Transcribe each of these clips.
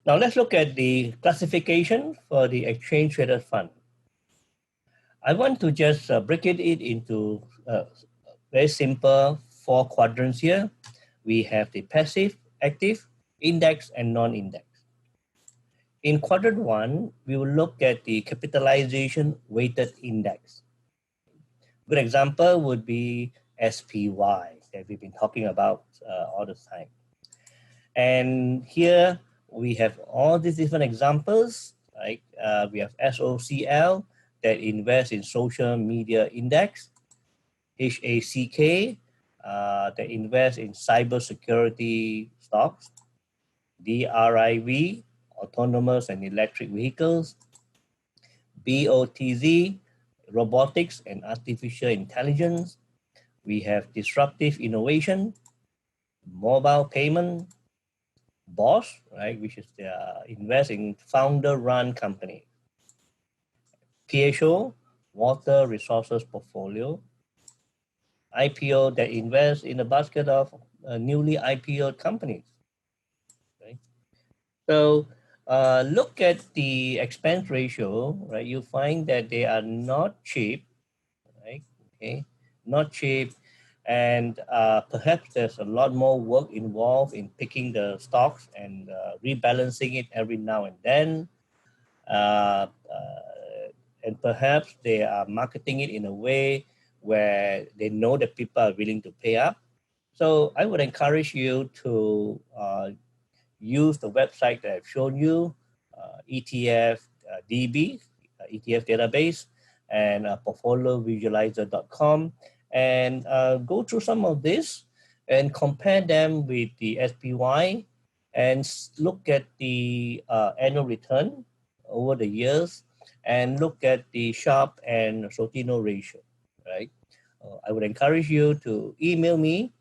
Now let's look at the classification for the exchange traded fund. I want to just break it into very simple 4 quadrants here. We have the passive, active, index, and non-index. In quadrant 1, we will look at the capitalization weighted index. Good example would be SPY that we've been talking about all the time. And here we have all these different examples. Right? We have SOCL that invests in social media index, HACK that invests in cybersecurity stocks, DRIV, autonomous and electric vehicles, BOTZ, robotics and artificial intelligence. We have disruptive innovation, mobile payment, BOSS, right, which is invest in founder-run company. PHO, water resources portfolio. IPO that invests in a basket of newly IPO companies. Right? So look at the expense ratio, right? You find that they are not cheap, right? Okay, not cheap, and perhaps there's a lot more work involved in picking the stocks and rebalancing it every now and then. And perhaps they are marketing it in a way where they know that people are willing to pay up. So I would encourage you to use the website that I've shown you, ETF DB, ETF database, and portfoliovisualizer.com, and go through some of this and compare them with the SPY and look at the annual return over the years and look at the Sharpe and Sortino ratio, right? I would encourage you to email me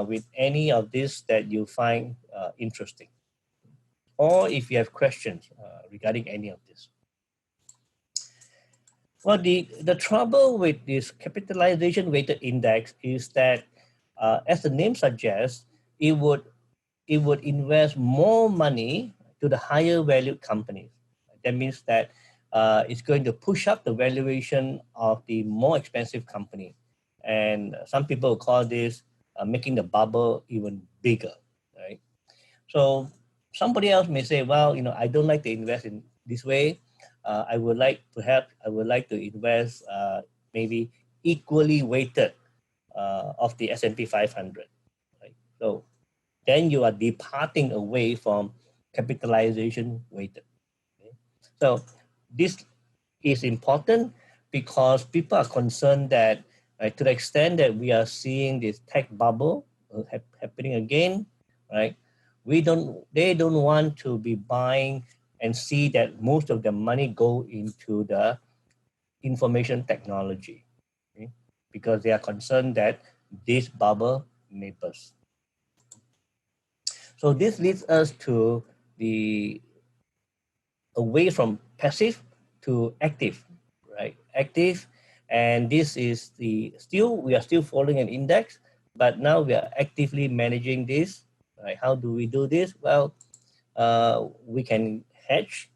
with any of this that you find interesting, or if you have questions regarding any of this. Well, the trouble with this capitalization weighted index is that, as the name suggests, it would invest more money to the higher valued companies. That means that it's going to push up the valuation of the more expensive company. And some people call this making the bubble even bigger, right? So somebody else may say, well, I don't like to invest in this way. I would like to invest maybe equally weighted of the S&P 500, right? So then you are departing away from capitalization weighted. Okay? So this is important because people are concerned that to the extent that we are seeing this tech bubble happening again, right? They don't want to be buying and see that most of the money go into the information technology, okay? Because they are concerned that this bubble may burst. So this leads us to the away from passive to active, right? Active, and this is we are still following an index, but now we are actively managing this, right? How do we do this? Well, we can hedge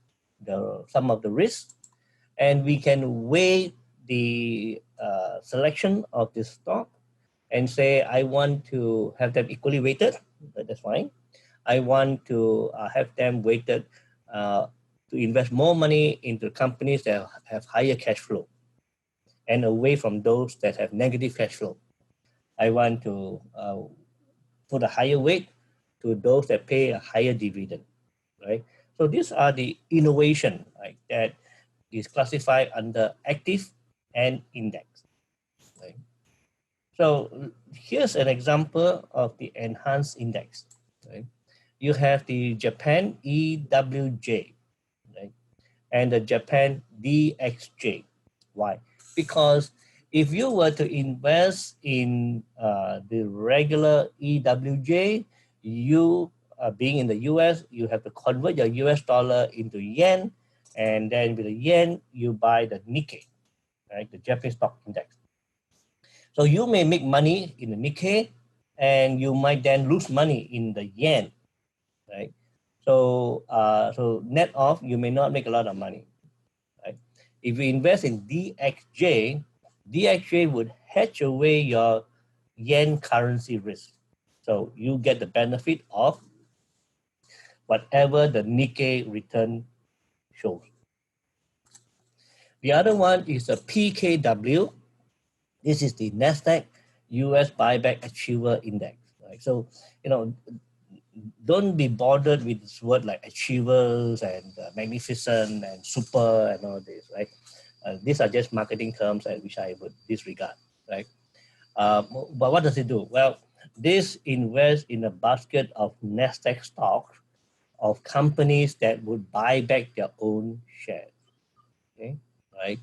some of the risks, and we can weigh the selection of this stock and say, I want to have them equally weighted, that's fine. I want to have them weighted to invest more money into companies that have higher cash flow and away from those that have negative cash flow. I want to put a higher weight to those that pay a higher dividend, right? So these are the innovation, right, that is classified under active and index, right? So here's an example of the enhanced index, right? You have the Japan EWJ, right, and the Japan DXJ. Why? Because if you were to invest in the regular EWJ, you being in the US, you have to convert your US dollar into yen, and then with the yen, you buy the Nikkei, right, the Japanese stock index. So you may make money in the Nikkei, and you might then lose money in the yen, right? So net off, you may not make a lot of money. Right? If you invest in DXJ, DXJ would hedge away your yen currency risk. So you get the benefit of whatever the Nikkei return shows. The other one is a PKW. This is the Nasdaq US Buyback Achiever Index. Right? So, don't be bothered with this word like achievers and magnificent and super and all this, right? These are just marketing terms which I would disregard, right? But what does it do? Well, this invests in a basket of Nasdaq stocks of companies that would buy back their own shares. Okay, right?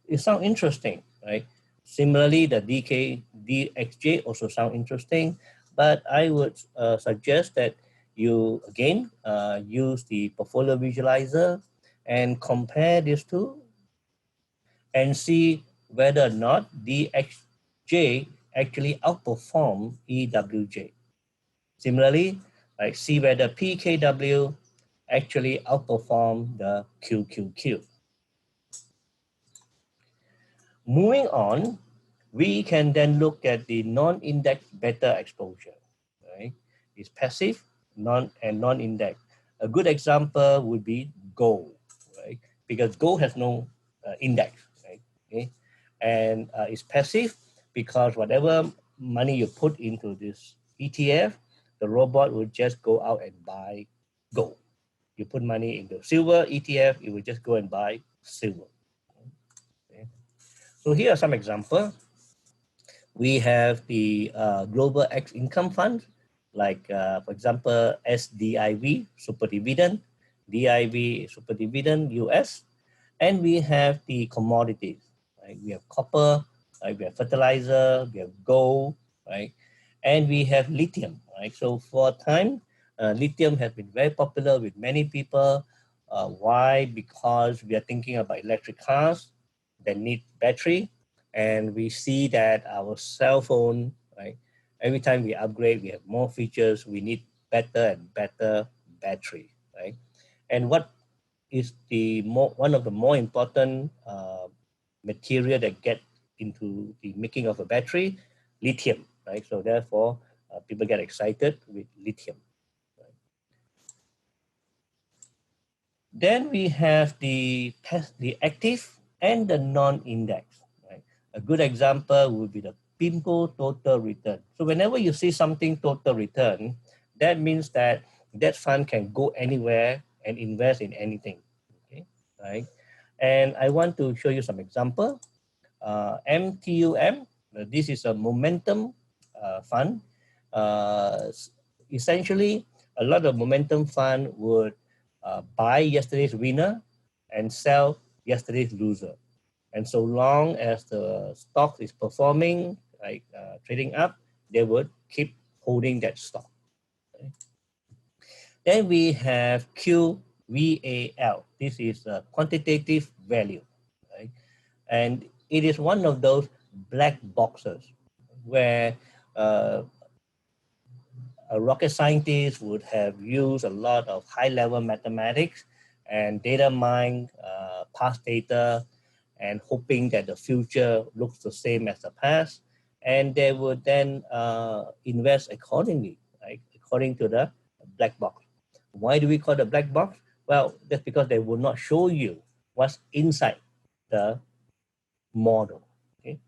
It sounds interesting, right? Similarly, the DXJ also sound interesting, but I would suggest that you again use the portfolio visualizer and compare these two and see whether or not DXJ actually outperform EWJ. Similarly, like see whether PKW actually outperform the QQQ. Moving on, we can then look at the non-index beta exposure. Right? It's passive, non-index. A good example would be gold, right? Because gold has no index, right? Okay? And it's passive because whatever money you put into this ETF, the robot will just go out and buy gold. You put money into silver ETF, it will just go and buy silver. Okay? So here are some examples. We have the Global X Income Fund, like, for example, SDIV, Super Dividend, DIV, Super Dividend, US, and we have the commodities, right? We have copper, right? We have fertilizer, we have gold, right? And we have lithium, right? So for a time, lithium has been very popular with many people. Why? Because we are thinking about electric cars that need battery, and we see that our cell phone, right? Every time we upgrade, we have more features. We need better and better battery, right? And what is one of the more important material that get into the making of a battery? Lithium, right? So therefore, people get excited with lithium. Right? Then we have the active and the non-index. Right? A good example would be the PIMCO total return. So whenever you see something total return, that means that that fund can go anywhere and invest in anything. Okay, right? And I want to show you some example. MTUM, this is a momentum fund. Essentially, a lot of momentum fund would buy yesterday's winner and sell yesterday's loser. And so long as the stock is performing, like trading up, they would keep holding that stock. Okay. Then we have QVAL. This is a quantitative value, right? And it is one of those black boxes where a rocket scientist would have used a lot of high-level mathematics and data mine past data and hoping that the future looks the same as the past. And they would then invest accordingly, right? According to the black box. Why do we call it a black box? Well, that's because they will not show you what's inside the model. Okay.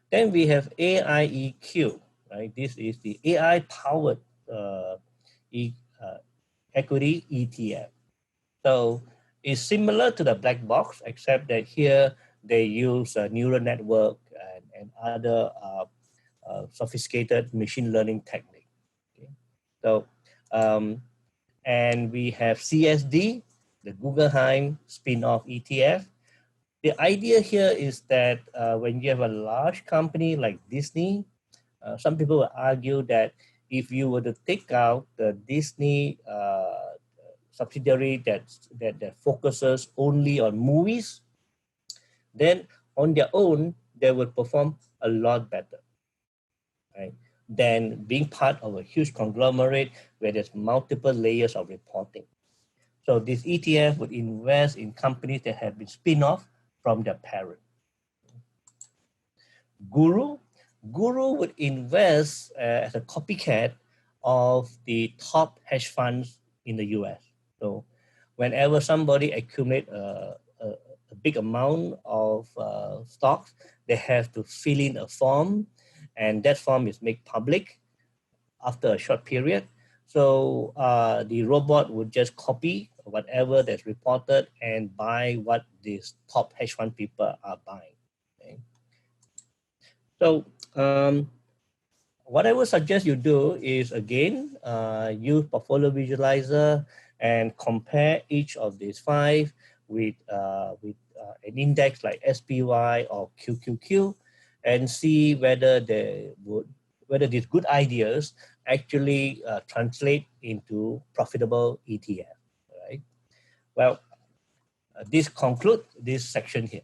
Then we have AIEQ, right? This is the AI-powered equity ETF. So it's similar to the black box, except that here they use a neural network and other sophisticated machine learning technique. Okay. So, and we have CSD, the Guggenheim spin-off ETF. The idea here is that when you have a large company like Disney, some people will argue that if you were to take out the Disney subsidiary that focuses only on movies, then on their own, they would perform a lot better. Right? than being part of a huge conglomerate where there's multiple layers of reporting. So this ETF would invest in companies that have been spin-off from their parent. Guru would invest as a copycat of the top hedge funds in the US. So whenever somebody accumulates a big amount of stocks, they have to fill in a form, and that form is made public after a short period. So the robot would just copy whatever that's reported and buy what these top hedge fund people are buying. Okay? So what I would suggest you do is, again, use Portfolio Visualizer and compare each of these 5 with an index like SPY or QQQ, and see whether whether these good ideas actually translate into profitable ETF. Right? Well, this concludes this section here.